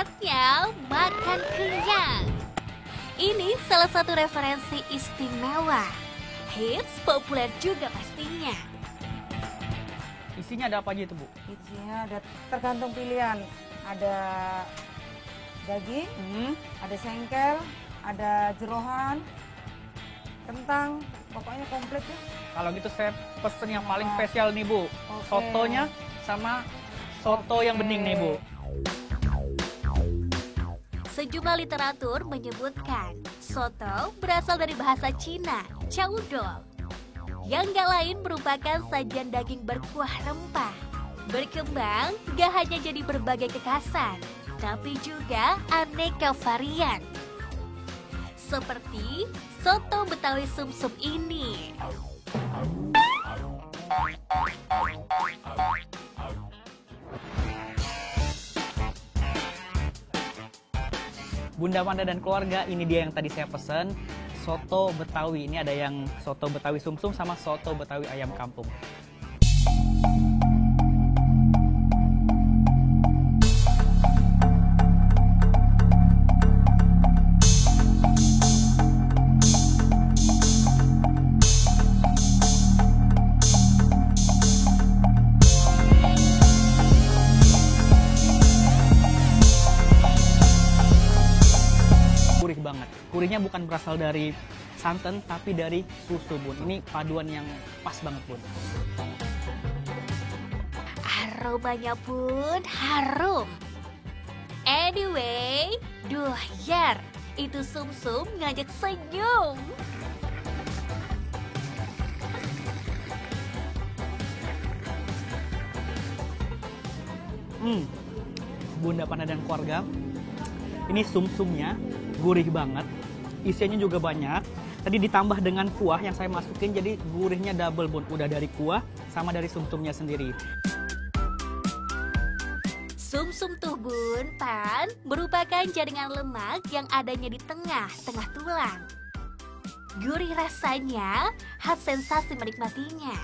saatnya makan kenyang. Ini salah satu referensi istimewa. Hits populer juga pastinya. Isinya ada apa aja itu, Bu? Isinya ada tergantung pilihan. Ada daging, ada sengkel, ada jeroan, kentang, pokoknya komplit ya. Kalau gitu saya pesen yang paling spesial nih, Bu. Oke. Sotonya sama soto yang bening nih, Bu. Sejumlah literatur menyebutkan soto berasal dari bahasa Cina, caudol, yang gak lain merupakan sajian daging berkuah rempah. Berkembang gak hanya jadi berbagai kekasan, tapi juga aneka varian. Seperti soto Betawi sumsum ini. Bunda Wanda dan keluarga, ini dia yang tadi saya pesen. Soto Betawi, ini ada yang soto Betawi sumsum sama soto Betawi ayam kampung. Gurih banget. Gurihnya bukan berasal dari santan, tapi dari susu, Bun. Ini paduan yang pas banget, Bun. Aromanya pun harum. Anyway, duh yer, itu sumsum ngajak senyum. Bunda Panda dan keluarga, ini sumsumnya gurih banget, isiannya juga banyak. Tadi ditambah dengan kuah yang saya masukin, jadi gurihnya double, Bun. Udah dari kuah sama dari sumsumnya sendiri. Sumsum tuh Bun, Pan, merupakan jaringan lemak yang adanya di tengah-tengah tulang. Gurih rasanya, khas sensasi menikmatinya.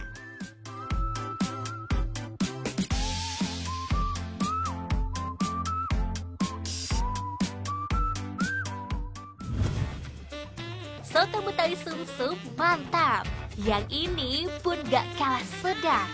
Soto Betawi sumsum mantap. Yang ini pun gak kalah sedap.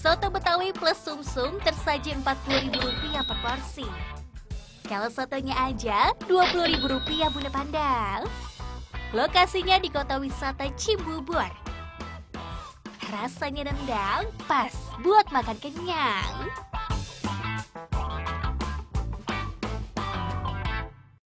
Soto Betawi plus sumsum tersaji Rp40.000 per porsi. Kalau sotonya aja Rp20.000 Bunda Panda. Lokasinya di kota wisata Cibubur. Rasanya nendang, pas buat makan kenyang.